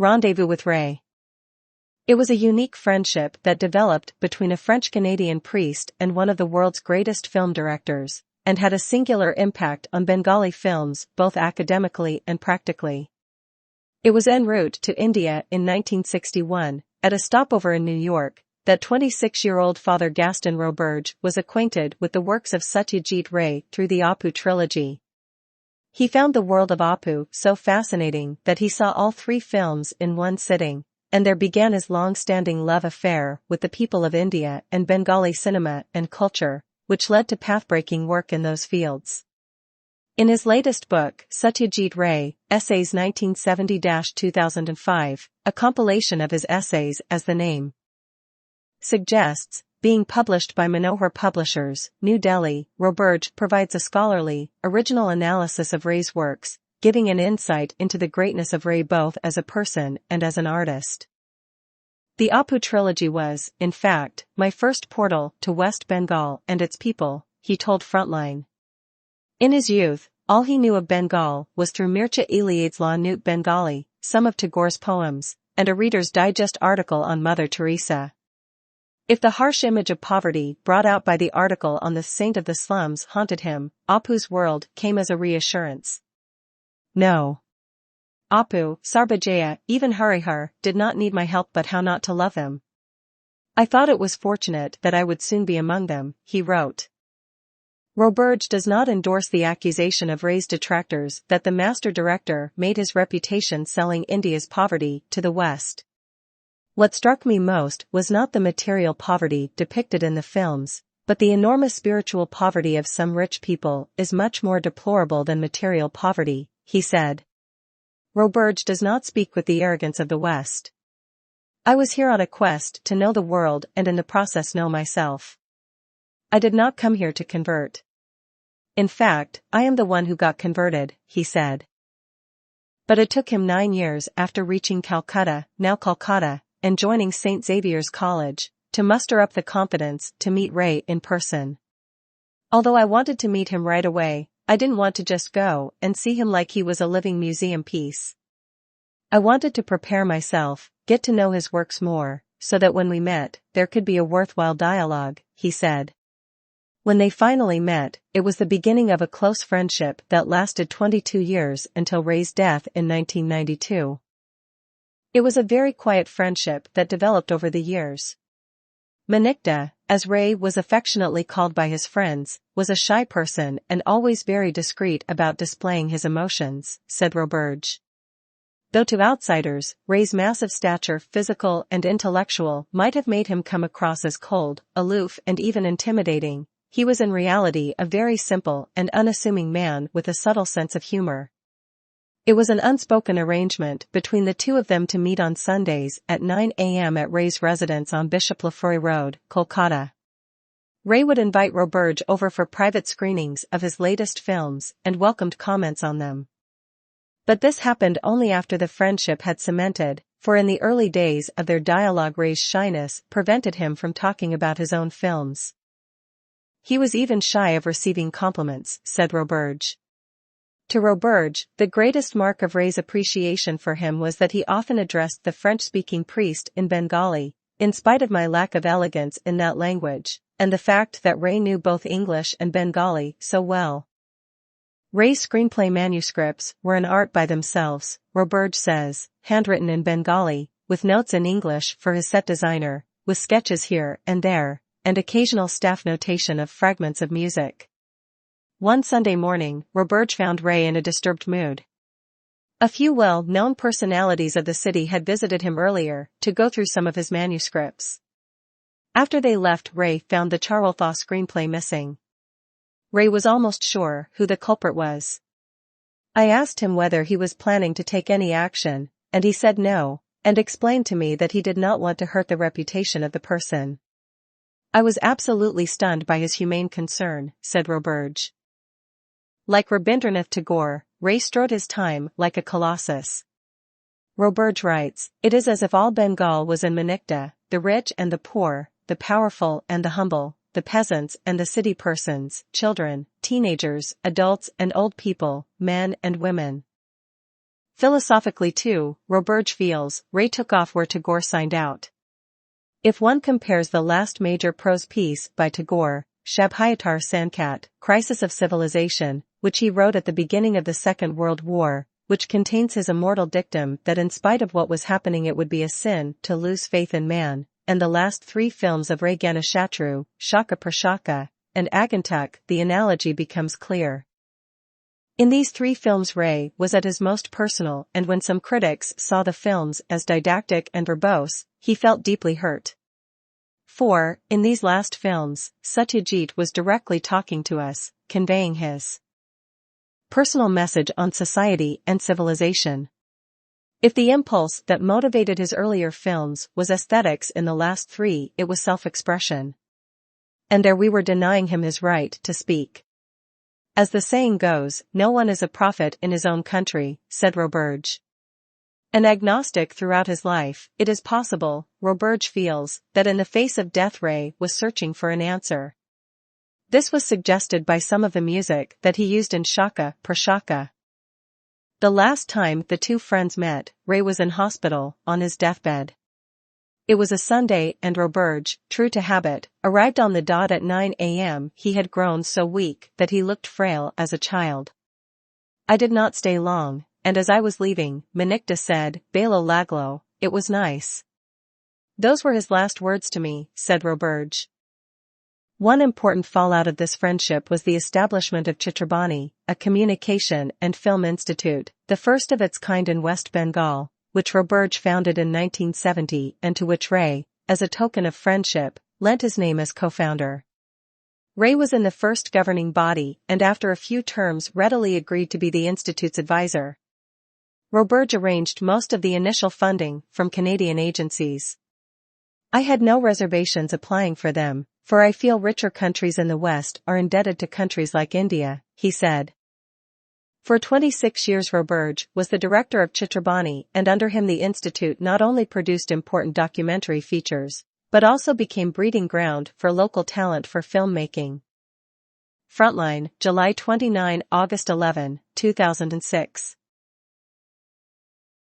Rendezvous with Ray. It was a unique friendship that developed between a French-Canadian priest and one of the world's greatest film directors, and had a singular impact on Bengali films both academically and practically. It was en route to India in 1961, at a stopover in New York, that 26-year-old Father Gaston Roberge was acquainted with the works of Satyajit Ray through the Apu trilogy. He found the world of Apu so fascinating that he saw all 3 films in one sitting, and there began his long-standing love affair with the people of India and Bengali cinema and culture, which led to path-breaking work in those fields. In his latest book, Satyajit Ray, Essays 1970-2005, a compilation of his essays as the name suggests, being published by Manohar Publishers, New Delhi, Roberge provides a scholarly, original analysis of Ray's works, giving an insight into the greatness of Ray both as a person and as an artist. The Apu trilogy was, in fact, my first portal to West Bengal and its people, he told Frontline. In his youth, all he knew of Bengal was through Mircha Eliad's La Newt Bengali, some of Tagore's poems, and a Reader's Digest article on Mother Teresa. If the harsh image of poverty brought out by the article on the saint of the slums haunted him, Apu's world came as a reassurance. No. Apu, Sarbajaya, even Harihar, did not need my help, but how not to love them? I thought it was fortunate that I would soon be among them, he wrote. Roberge does not endorse the accusation of Ray's detractors that the master director made his reputation selling India's poverty to the West. What struck me most was not the material poverty depicted in the films, but the enormous spiritual poverty of some rich people is much more deplorable than material poverty, he said. Roberge does not speak with the arrogance of the West. I was here on a quest to know the world and in the process know myself. I did not come here to convert. In fact, I am the one who got converted, he said. But it took him 9 years after reaching Calcutta, now Kolkata, and joining St. Xavier's College, to muster up the confidence to meet Ray in person. Although I wanted to meet him right away, I didn't want to just go and see him like he was a living museum piece. I wanted to prepare myself, get to know his works more, so that when we met, there could be a worthwhile dialogue, he said. When they finally met, it was the beginning of a close friendship that lasted 22 years until Ray's death in 1992. It was a very quiet friendship that developed over the years. Manikda, as Ray was affectionately called by his friends, was a shy person and always very discreet about displaying his emotions, said Roberge. Though to outsiders, Ray's massive stature, physical and intellectual, might have made him come across as cold, aloof and even intimidating, he was in reality a very simple and unassuming man with a subtle sense of humor. It was an unspoken arrangement between the two of them to meet on Sundays at 9 a.m. at Ray's residence on Bishop Lefroy Road, Kolkata. Ray would invite Roberge over for private screenings of his latest films and welcomed comments on them. But this happened only after the friendship had cemented, for in the early days of their dialogue Ray's shyness prevented him from talking about his own films. He was even shy of receiving compliments, said Roberge. To Roberge, the greatest mark of Ray's appreciation for him was that he often addressed the French-speaking priest in Bengali, in spite of my lack of elegance in that language, and the fact that Ray knew both English and Bengali so well. Ray's screenplay manuscripts were an art by themselves, Roberge says, handwritten in Bengali, with notes in English for his set designer, with sketches here and there, and occasional staff notation of fragments of music. One Sunday morning, Roberge found Ray in a disturbed mood. A few well-known personalities of the city had visited him earlier to go through some of his manuscripts. After they left, Ray found the Charwaltha screenplay missing. Ray was almost sure who the culprit was. I asked him whether he was planning to take any action, and he said no, and explained to me that he did not want to hurt the reputation of the person. I was absolutely stunned by his humane concern, said Roberge. Like Rabindranath Tagore, Ray strode his time like a colossus. Roberge writes, "It is as if all Bengal was in Manikda, the rich and the poor, the powerful and the humble, the peasants and the city persons, children, teenagers, adults and old people, men and women." Philosophically too, Roberge feels, Ray took off where Tagore signed out. If one compares the last major prose piece by Tagore, Shabhayatar Sankat, Crisis of Civilization, which he wrote at the beginning of the Second World War, which contains his immortal dictum that in spite of what was happening it would be a sin to lose faith in man, and the last three films of Ray Ganashatru, Shaka Prashaka, and Agantuk, the analogy becomes clear. In these three films Ray was at his most personal, and when some critics saw the films as didactic and verbose, he felt deeply hurt. For, in these last films, Satyajit was directly talking to us, conveying his personal message on society and civilization. If the impulse that motivated his earlier films was aesthetics in the last three, it was self-expression. And there we were denying him his right to speak. As the saying goes, no one is a prophet in his own country, said Roberge. An agnostic throughout his life, it is possible, Roberge feels, that in the face of death Ray was searching for an answer. This was suggested by some of the music that he used in Shaka Prashaka. The last time the two friends met, Ray was in hospital, on his deathbed. It was a Sunday and Roberge, true to habit, arrived on the dot at 9 a.m. He had grown so weak that he looked frail as a child. I did not stay long, and as I was leaving, Manikta said, Balo Laglo, it was nice. Those were his last words to me, said Roberge. One important fallout of this friendship was the establishment of Chitrabani, a communication and film institute, the first of its kind in West Bengal, which Roberge founded in 1970 and to which Ray, as a token of friendship, lent his name as co-founder. Ray was in the first governing body and after a few terms readily agreed to be the institute's advisor. Roberge arranged most of the initial funding from Canadian agencies. I had no reservations applying for them, for I feel richer countries in the West are indebted to countries like India, he said. For 26 years Roberge was the director of Chitrabani and under him the institute not only produced important documentary features, but also became breeding ground for local talent for filmmaking. Frontline, July 29–August 11, 2006.